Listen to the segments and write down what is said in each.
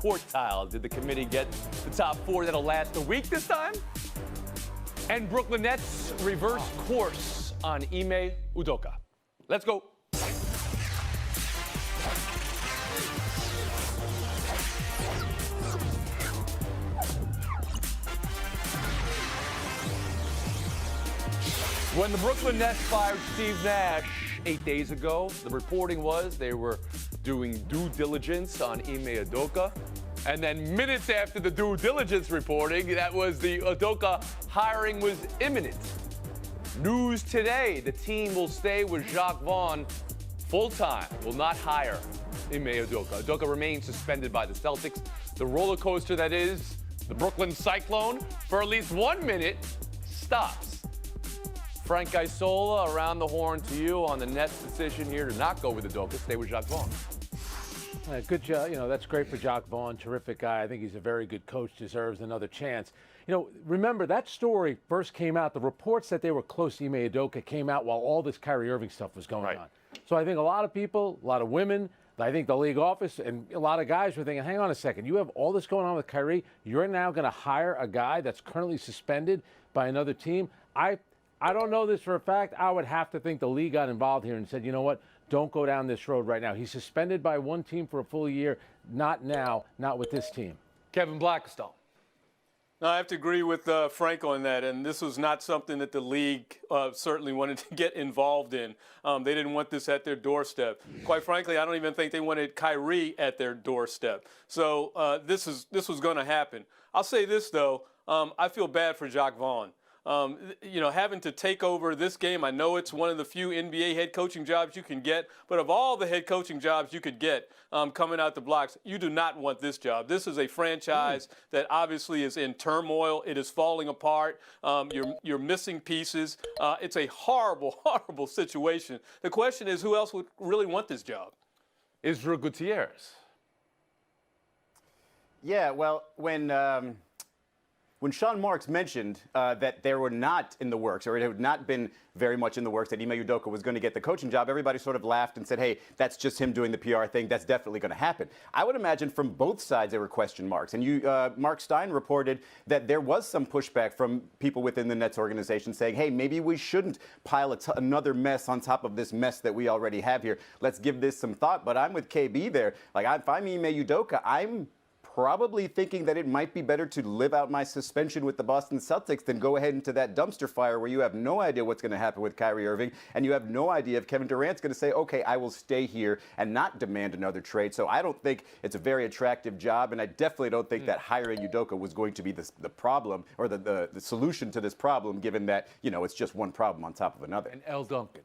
quartile. Did the committee get the top 4 that'll last a week this time? And Brooklyn Nets reverse course on Ime Udoka. Let's go. When the Brooklyn Nets fired Steve Nash 8 days ago, the reporting was they were doing due diligence on Ime Udoka. And then minutes after the due diligence reporting, that was the Udoka hiring was imminent. News today, the team will stay with Jacques Vaughn full-time, will not hire Ime Udoka. Udoka remains suspended by the Celtics. The roller coaster that is the Brooklyn Cyclone, for at least 1 minute, stops. Frank Isola, around the horn to you on the Nets' decision here to not go with Udoka, stay with Jacques Vaughn. Good job. That's great for Jacques Vaughn. Terrific guy. I think he's a very good coach, deserves another chance. Remember, that story first came out. The reports that they were close to Ime Udoka came out while all this Kyrie Irving stuff was going on. So I think a lot of people, a lot of women, I think the league office and a lot of guys were thinking, hang on a second, you have all this going on with Kyrie. You're now going to hire a guy that's currently suspended by another team. I don't know this for a fact. I would have to think the league got involved here and said, you know what, don't go down this road right now. He's suspended by one team for a full year. Not now, not with this team. Kevin Blackstone. No, I have to agree with Frank on that, and this was not something that the league certainly wanted to get involved in. They didn't want this at their doorstep. Quite frankly, I don't even think they wanted Kyrie at their doorstep. So this was going to happen. I'll say this, though. I feel bad for Jacques Vaughn. Having to take over this game, I know it's one of the few NBA head coaching jobs you can get, but of all the head coaching jobs you could get coming out the blocks, you do not want this job. This is a franchise that obviously is in turmoil. It is falling apart. You're missing pieces. It's a horrible, horrible situation. The question is, who else would really want this job? Israel Gutierrez. Yeah, well, when Sean Marks mentioned that they were not in the works, or it had not been very much in the works, that Ime Udoka was going to get the coaching job, everybody sort of laughed and said, hey, that's just him doing the PR thing. That's definitely going to happen. I would imagine from both sides there were question marks. And Mark Stein reported that there was some pushback from people within the Nets organization saying, hey, maybe we shouldn't pile another mess on top of this mess that we already have here. Let's give this some thought. But I'm with KB there. Like, if I'm Ime Udoka, I'm probably thinking that it might be better to live out my suspension with the Boston Celtics than go ahead into that dumpster fire where you have no idea what's going to happen with Kyrie Irving, and you have no idea if Kevin Durant's going to say, okay, I will stay here and not demand another trade. So I don't think it's a very attractive job, and I definitely don't think that hiring Udoka was going to be the problem or the solution to this problem, given that, it's just one problem on top of another. And L. Duncan.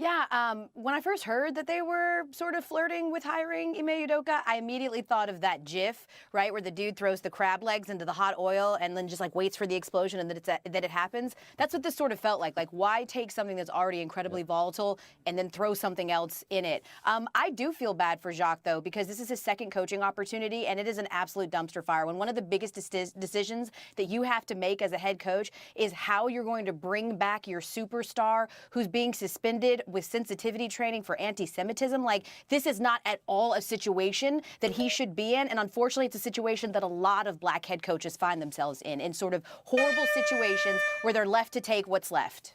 Yeah, when I first heard that they were sort of flirting with hiring Ime Udoka, I immediately thought of that GIF, right, where the dude throws the crab legs into the hot oil and then just waits for the explosion and that it happens. That's what this sort of felt like. Like, why take something that's already incredibly volatile and then throw something else in it? I do feel bad for Jacques, though, because this is his second coaching opportunity, and it is an absolute dumpster fire. When one of the biggest decisions that you have to make as a head coach is how you're going to bring back your superstar who's being suspended with sensitivity training for anti-Semitism. This is not at all a situation that he should be in. And unfortunately, it's a situation that a lot of black head coaches find themselves in sort of horrible situations where they're left to take what's left.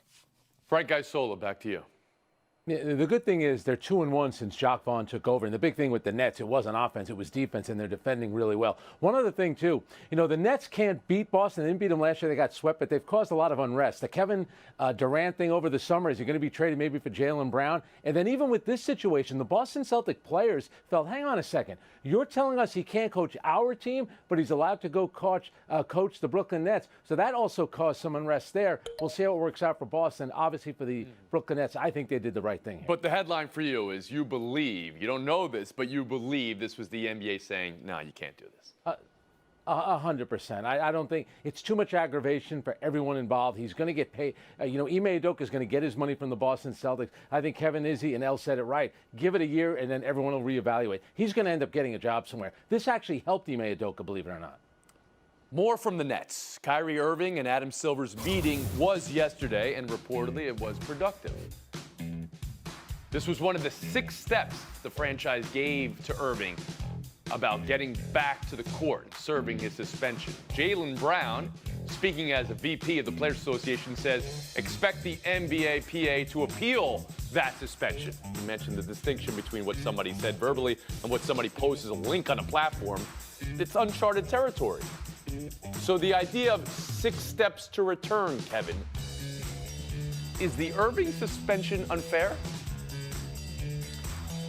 Frank Isola, back to you. Yeah, the good thing is they're 2-1 since Jacques Vaughn took over. And the big thing with the Nets, it wasn't offense, it was defense, and they're defending really well. One other thing, too, the Nets can't beat Boston. They didn't beat them last year. They got swept, but they've caused a lot of unrest. The Kevin Durant thing over the summer, is he going to be traded maybe for Jaylen Brown? And then even with this situation, the Boston Celtic players felt, hang on a second, you're telling us he can't coach our team, but he's allowed to go coach the Brooklyn Nets. So that also caused some unrest there. We'll see how it works out for Boston. Obviously, for the Brooklyn Nets, I think they did the right thing here. But the headline for you is you believe, you don't know this, but you believe this was the NBA saying, no, you can't do this. 100%. I don't think it's too much aggravation for everyone involved. He's going to get paid. Ime Udoka is going to get his money from the Boston Celtics. I think Kevin Izzy and El said it right. Give it a year, and then everyone will reevaluate. He's going to end up getting a job somewhere. This actually helped Ime Udoka, believe it or not. More from the Nets. Kyrie Irving and Adam Silver's meeting was yesterday, and reportedly it was productive. This was one of the 6 steps the franchise gave to Irving about getting back to the court and serving his suspension. Jaylen Brown, speaking as a VP of the Players Association, says expect the NBA PA to appeal that suspension. You mentioned the distinction between what somebody said verbally and what somebody posts as a link on a platform. It's uncharted territory. So the idea of 6 steps to return, Kevin, is the Irving suspension unfair?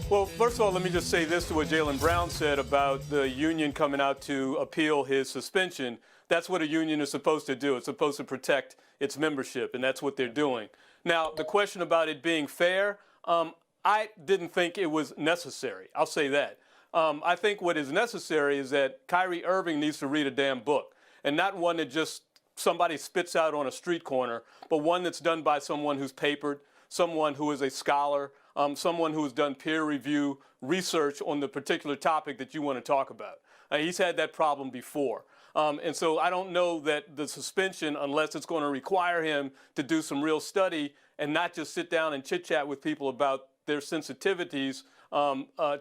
Well, first of all, let me just say this to what Jaylen Brown said about the union coming out to appeal his suspension. That's what a union is supposed to do. It's supposed to protect its membership, and that's what they're doing. Now, the question about it being fair, I didn't think it was necessary. I'll say that. I think what is necessary is that Kyrie Irving needs to read a damn book, and not one that just somebody spits out on a street corner, but one that's done by someone who's papered, someone who is a scholar, someone who has done peer review research on the particular topic that you want to talk about. He's had that problem before. And so I don't know that the suspension, unless it's going to require him to do some real study and not just sit down and chit-chat with people about their sensitivities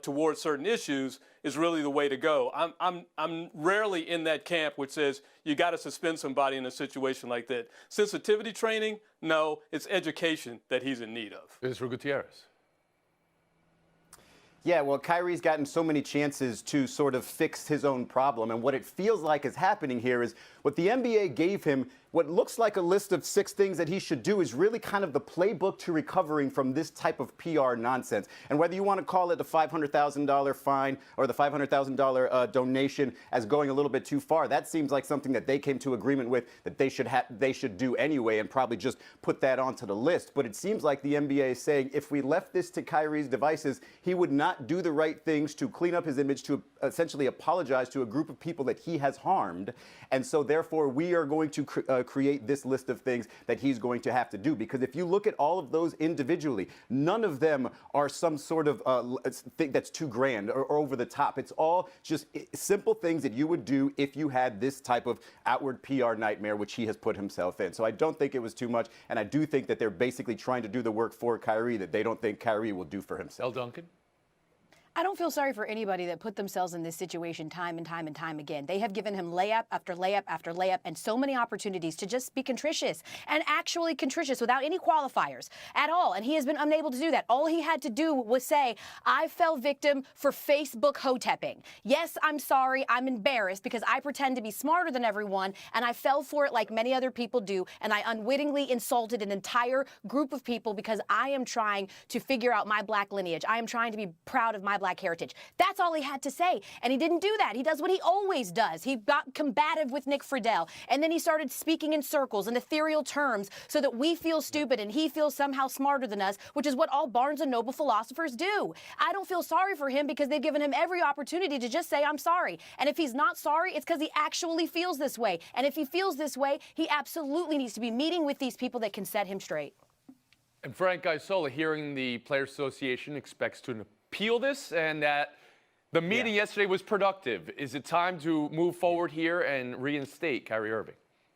towards certain issues, is really the way to go. I'm rarely in that camp which says you got to suspend somebody in a situation like that. Sensitivity training, no, it's education that he's in need of. Israel Gutierrez. Yeah, well, Kyrie's gotten so many chances to sort of fix his own problem. And what it feels like is happening here is what the NBA gave him, what looks like a list of 6 things that he should do, is really kind of the playbook to recovering from this type of PR nonsense. And whether you want to call it the $500,000 fine or the $500,000 donation as going a little bit too far, that seems like something that they came to agreement with that they should do anyway, and probably just put that onto the list. But it seems like the NBA is saying if we left this to Kyrie's devices, he would not do the right things to clean up his image, to essentially apologize to a group of people that he has harmed. And so therefore we are going to create this list of things that he's going to have to do. Because if you look at all of those individually, none of them are some sort of thing that's too grand or over the top. It's all just simple things that you would do if you had this type of outward PR nightmare, which he has put himself in. So I don't think it was too much. And I do think that they're basically trying to do the work for Kyrie that they don't think Kyrie will do for himself. El Duncan? I don't feel sorry for anybody that put themselves in this situation time and time and time again. They have given him layup after layup after layup and so many opportunities to just be contritious and actually contritious without any qualifiers at all. And he has been unable to do that. All he had to do was say, I fell victim for Facebook hotepping. Yes, I'm sorry. I'm embarrassed because I pretend to be smarter than everyone and I fell for it like many other people do. And I unwittingly insulted an entire group of people because I am trying to figure out my black lineage. I am trying to be proud of my black heritage. That's all he had to say. And he didn't do that. He does what he always does. He got combative with Nick Friedel. And then he started speaking in circles and ethereal terms so that we feel stupid and he feels somehow smarter than us, which is what all Barnes and Noble philosophers do. I don't feel sorry for him because they've given him every opportunity to just say, I'm sorry. And if he's not sorry, it's because he actually feels this way. And if he feels this way, he absolutely needs to be meeting with these people that can set him straight. And Frank Isola, hearing the Players Association expects to appeal this and that the meeting yesterday was productive. Is it time to move forward here and reinstate Kyrie Irving?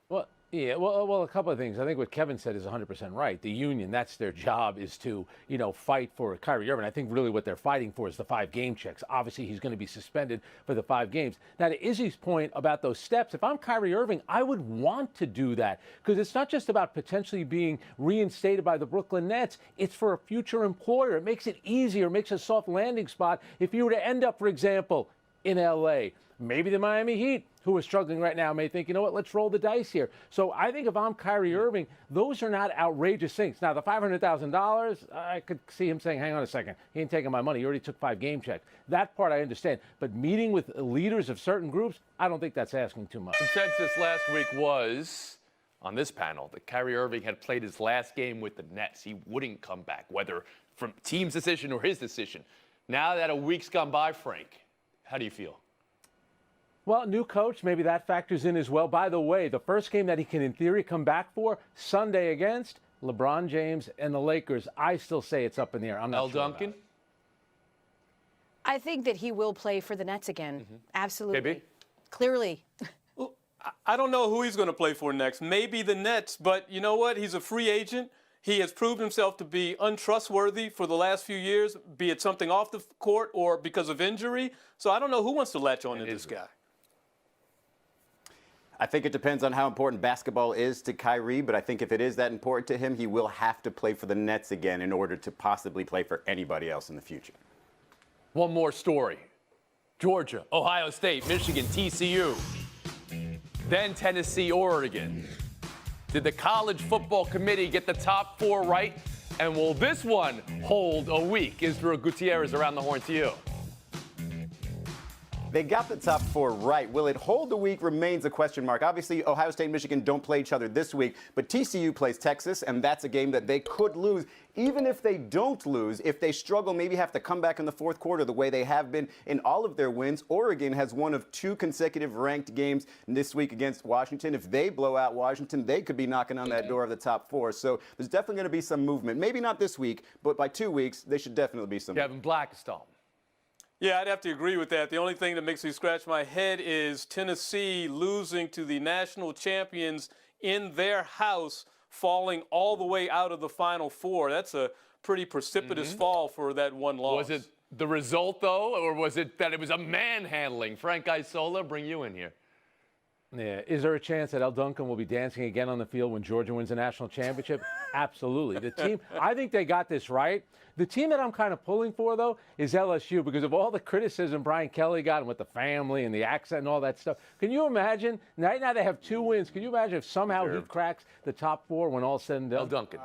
Well, yeah, well, a couple of things. I think what Kevin said is 100% right. The union, that's their job, is to, fight for Kyrie Irving. I think really what they're fighting for is the 5 game checks. Obviously, he's going to be suspended for the 5 games. Now, to Izzy's point about those steps, if I'm Kyrie Irving, I would want to do that because it's not just about potentially being reinstated by the Brooklyn Nets. It's for a future employer. It makes it easier, it makes a soft landing spot if you were to end up, for example, in L.A., maybe the Miami Heat, who are struggling right now, may think, you know what, let's roll the dice here. So I think if I'm Kyrie Irving, those are not outrageous things. Now, the $500,000, I could see him saying, hang on a second, he ain't taking my money. He already took 5 game checks. That part I understand. But meeting with leaders of certain groups, I don't think that's asking too much. Consensus last week was, on this panel, that Kyrie Irving had played his last game with the Nets. He wouldn't come back, whether from team's decision or his decision. Now that a week's gone by, Frank, how do you feel? Well, new coach, maybe that factors in as well. By the way, the first game that he can, in theory, come back for, Sunday against LeBron James and the Lakers. I still say it's up in the air. I'm not El sure Duncan? I think that he will play for the Nets again. Absolutely. KB? Clearly. I don't know who he's going to play for next. Maybe the Nets, but you know what? He's a free agent. He has proved himself to be untrustworthy for the last few years, be it something off the court or because of injury. So I don't know who wants to latch on to this guy. I think it depends on how important basketball is to Kyrie, but I think if it is that important to him, he will have to play for the Nets again in order to possibly play for anybody else in the future. One more story. Georgia, Ohio State, Michigan, TCU, then Tennessee, Oregon. Did the College Football Committee get the top 4 right? And will this one hold a week? Israel Gutierrez around the horn to you. They got the top 4 right. Will it hold a week remains a question mark. Obviously, Ohio State and Michigan don't play each other this week, but TCU plays Texas, and that's a game that they could lose. Even if they don't lose, if they struggle, maybe have to come back in the fourth quarter the way they have been in all of their wins. Oregon has one of 2 consecutive ranked games this week against Washington. If they blow out Washington, they could be knocking on that door of the top 4. So there's definitely going to be some movement. Maybe not this week, but by 2 weeks, there should definitely be some Kevin Blackstone. Yeah, I'd have to agree with that. The only thing that makes me scratch my head is Tennessee losing to the national champions in their house, falling all the way out of the Final Four. That's a pretty precipitous fall for that one loss. Was it the result, though, or was it that it was a manhandling? Frank Isola, bring you in here. Yeah. Is there a chance that El Duncan will be dancing again on the field when Georgia wins a national championship? Absolutely. The team, I think they got this right. The team that I'm kind of pulling for, though, is LSU because of all the criticism Brian Kelly got with the family and the accent and all that stuff. Can you imagine? Right now they have 2 wins. Can you imagine if somehow he cracks the top 4 when all's said and done? El Duncan.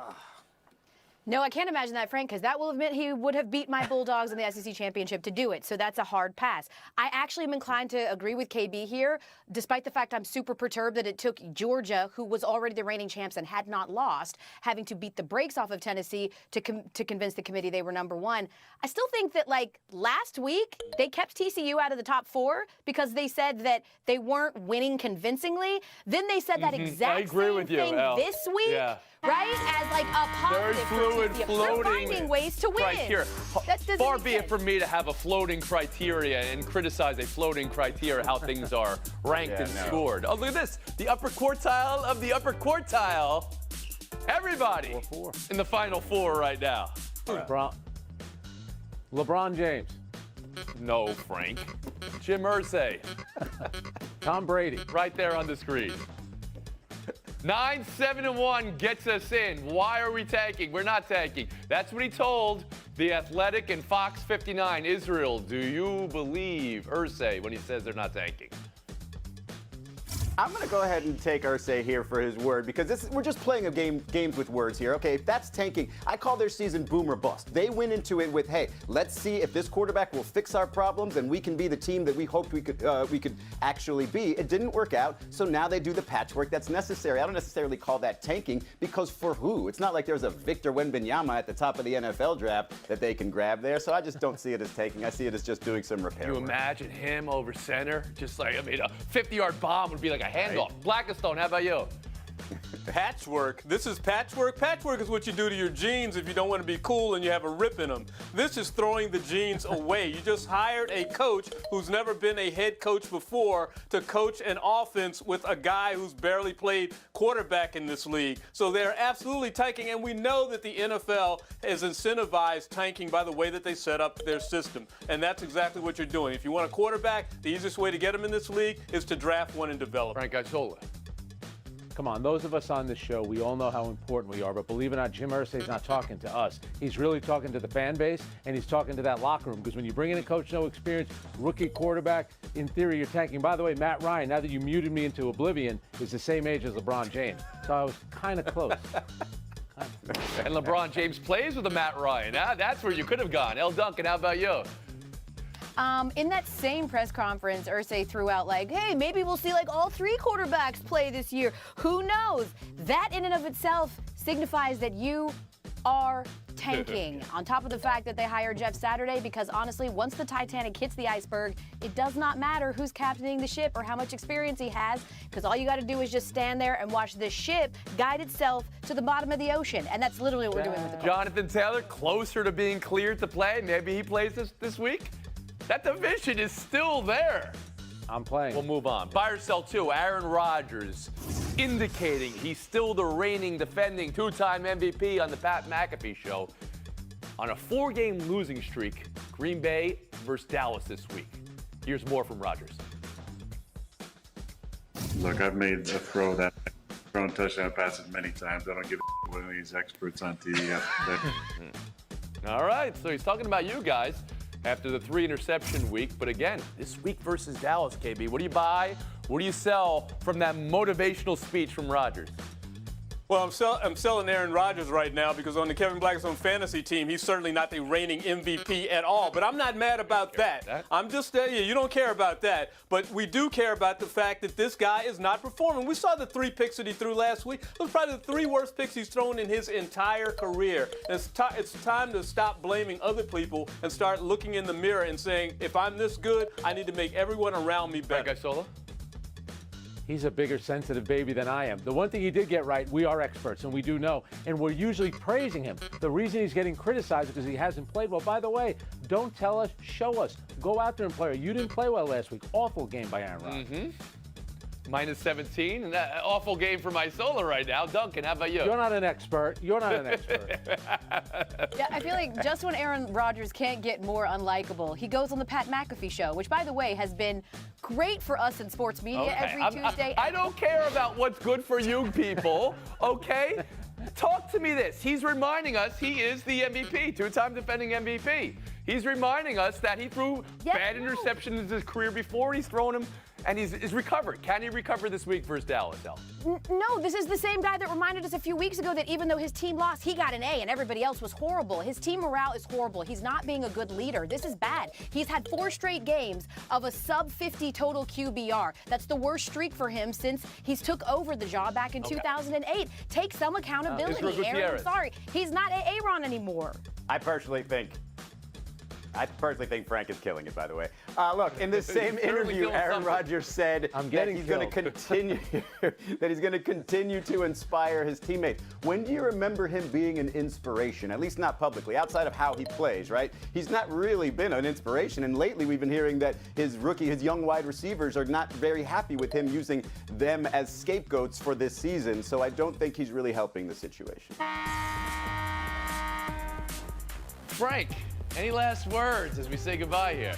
No, I can't imagine that, Frank, because that will have meant he would have beat my Bulldogs in the SEC championship to do it. So that's a hard pass. I actually am inclined to agree with KB here, despite the fact I'm super perturbed that it took Georgia, who was already the reigning champs and had not lost, having to beat the brakes off of Tennessee to convince the committee they were number 1. I still think that, like, last week, they kept TCU out of the top 4 because they said that they weren't winning convincingly. Then they said that exact same thing this week. Yeah. Right? As like a positive Very for fluid, TCU. floating They're finding ways to win. criteria. That doesn't Far make be it sense. from me to have a floating criteria and criticize a floating criteria how things are ranked and scored. Oh, look at this. The upper quartile of the upper quartile. Everybody 4-4. in the Final 4 right now. LeBron James, No, Frank. Jim Irsay, Tom Brady. right there on the screen. 9-7-1 gets us in. Why are we tanking? We're not tanking. That's what he told The Athletic and Fox 59. Israel, do you believe Irsay when he says they're not tanking? I'm going to go ahead and take Irsay here for his word because we're just playing a games with words here. Okay, if that's tanking, I call their season boom or bust. They went into it with, hey, let's see if this quarterback will fix our problems and we can be the team that we hoped we could actually be. It didn't work out, so now they do the patchwork that's necessary. I don't necessarily call that tanking because for who? It's not like there's a Victor Wembanyama at the top of the NFL draft that they can grab there, so I just don't see it as tanking. I see it as just doing some repair Can you work. imagine him over center? Just like, I mean, a 50-yard bomb would be like a handoff. Blackstone, how about you? Patchwork. This is patchwork. Patchwork is what you do to your jeans if you don't want to be cool and you have a rip in them. This is throwing the jeans away. You just hired a coach who's never been a head coach before to coach an offense with a guy who's barely played quarterback in this league. So they're absolutely tanking, and we know that the NFL has incentivized tanking by the way that they set up their system. And that's exactly what you're doing. If you want a quarterback, the easiest way to get him in this league is to draft one and develop. Frank Isola. Come on, those of us on this show, we all know how important we are, but believe it or not, Jim Irsay's not talking to us. He's really talking to the fan base, and he's talking to that locker room, because when you bring in a coach, no experience, rookie quarterback, in theory, you're tanking. By the way, Matt Ryan, now that you muted me into oblivion, is the same age as LeBron James. So I was kind of close. And LeBron James plays with a Matt Ryan. That's where you could have gone. El Duncan, how about you? In that same press conference, Irsay threw out like, hey, maybe we'll see like all 3 quarterbacks play this year. Who knows? That in and of itself signifies that you are tanking. On top of the fact that they hired Jeff Saturday, because honestly, once the Titanic hits the iceberg, it does not matter who's captaining the ship or how much experience he has, because all you got to do is just stand there and watch the ship guide itself to the bottom of the ocean. And that's literally what we're doing with the Colts. Jonathan Taylor, closer to being cleared to play. Maybe he plays this week. That division is still there. I'm playing. We'll move on. Buy or sell 2. Aaron Rodgers indicating he's still the reigning, defending, two-time MVP on the Pat McAfee Show. On a 4-game losing streak, Green Bay versus Dallas this week. Here's more from Rodgers. Look, I've made a thrown touchdown passes many times. I don't give a what these experts on TV have to say. All right, so he's talking about you guys after the 3-interception week. But again, this week versus Dallas, KB, what do you buy? What do you sell from that motivational speech from Rodgers? Well, I'm selling Aaron Rodgers right now because on the Kevin Blackstone fantasy team, he's certainly not the reigning MVP at all. But I'm not mad about that. I'm just you don't care about that. But we do care about the fact that this guy is not performing. We saw the 3 picks that he threw last week. Those were probably the 3 worst picks he's thrown in his entire career. And it's time to stop blaming other people and start looking in the mirror and saying, if I'm this good, I need to make everyone around me better. Frank Isola? He's a bigger sensitive baby than I am. The one thing he did get right, we are experts, and we do know, and we're usually praising him. The reason he's getting criticized is because he hasn't played well. By the way, don't tell us, show us. Go out there and play. You didn't play well last week. Awful game by Aaron Rodgers. Minus 17, and that awful game for Isola right now. Duncan, how about you? You're not an expert. You're not an expert. Yeah, I feel like just when Aaron Rodgers can't get more unlikable, he goes on the Pat McAfee Show, which, by the way, has been great for us in sports media every Tuesday. I don't care about what's good for you people, okay? Talk to me this. He's reminding us he is the MVP, 2-time defending MVP. He's reminding us that he threw bad interceptions in his career before. He's thrown them, and he's recovered. Can he recover this week versus Dallas, El? No, this is the same guy that reminded us a few weeks ago that even though his team lost, he got an A and everybody else was horrible. His team morale is horrible. He's not being a good leader. This is bad. He's had 4 straight games of a sub-50 total QBR. That's the worst streak for him since he's took over the job back in 2008. Take some accountability, Aaron. I'm sorry. He's not Aaron anymore. I personally think Frank is killing it, by the way. Look, in this same interview, Aaron Rodgers said that he's going to continue to inspire his teammates. When do you remember him being an inspiration? At least not publicly, outside of how he plays, right? He's not really been an inspiration, and lately we've been hearing that his young wide receivers are not very happy with him using them as scapegoats for this season, so I don't think he's really helping the situation. Frank, any last words as we say goodbye here?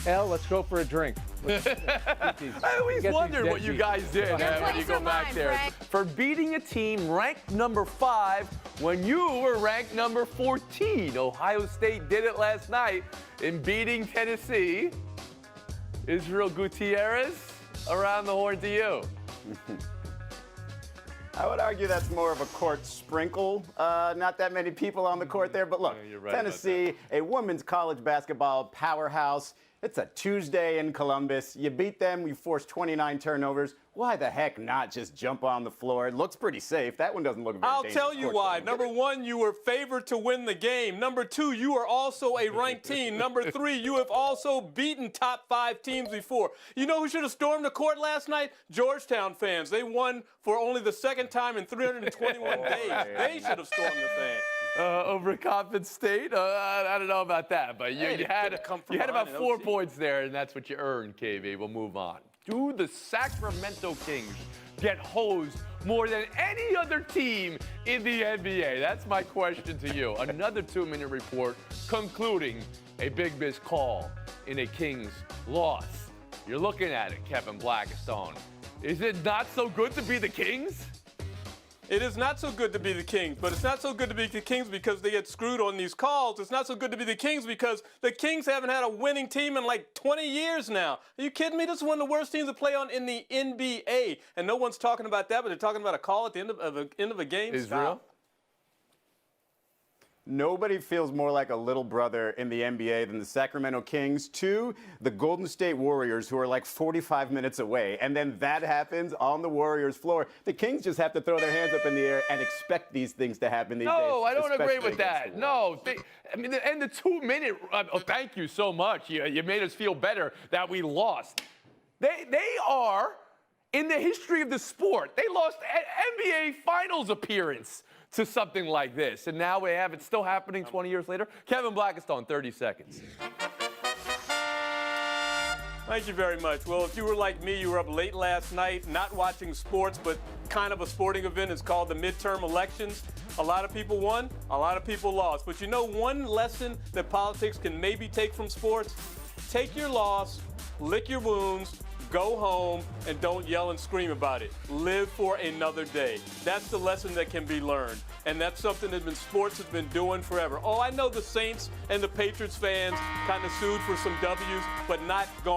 El, let's go for a drink. I always wondered what you guys did when you go back there. Frank. For beating a team ranked number 5 when you were ranked number 14. Ohio State did it last night in beating Tennessee. Israel Gutierrez, around the horn to you. I would argue that's more of a court sprinkle. Not that many people on the court there, but look, you're right Tennessee, a women's college basketball powerhouse. It's a Tuesday in Columbus. You beat them, you force 29 turnovers. Why the heck not just jump on the floor? It looks pretty safe. That one doesn't look very dangerous. I'll tell you why. Number 1, you were favored to win the game. Number 2, you are also a ranked team. Number 3, you have also beaten top 5 teams before. You know who should have stormed the court last night? Georgetown fans. They won for only the 2nd time in 321 days. They should have stormed the thing. Over Coppin State? I don't know about that, but you had about 4 points there, and that's what you earned, KB. We'll move on. Do the Sacramento Kings get hosed more than any other team in the NBA? That's my question to you. Another 2-minute report concluding a big miss call in a Kings loss. You're looking at it, Kevin Blackstone. Is it not so good to be the Kings? It is not so good to be the Kings, but it's not so good to be the Kings because they get screwed on these calls. It's not so good to be the Kings because the Kings haven't had a winning team in like 20 years now. Are you kidding me? This is one of the worst teams to play on in the NBA, and no one's talking about that, but they're talking about a call at the end of a game. Israel? Nobody feels more like a little brother in the NBA than the Sacramento Kings to the Golden State Warriors, who are like 45 minutes away. And then that happens on the Warriors floor. The Kings just have to throw their hands up in the air and expect these things to happen these days. No, I don't agree especially with that. against the No. And the 2-minute, thank you so much. You made us feel better that we lost. They are, in the history of the sport, they lost an NBA Finals appearance to something like this. And now we have it still happening 20 years later. Kevin Blackstone, 30 seconds. Thank you very much. Well, if you were like me, you were up late last night, not watching sports, but kind of a sporting event. It's called the midterm elections. A lot of people won, a lot of people lost. But you know one lesson that politics can maybe take from sports? Take your loss, lick your wounds, go home, and don't yell and scream about it. Live for another day. That's the lesson that can be learned. And that's something that sports has been doing forever. Oh, I know the Saints and the Patriots fans kind of sued for some W's, but not gone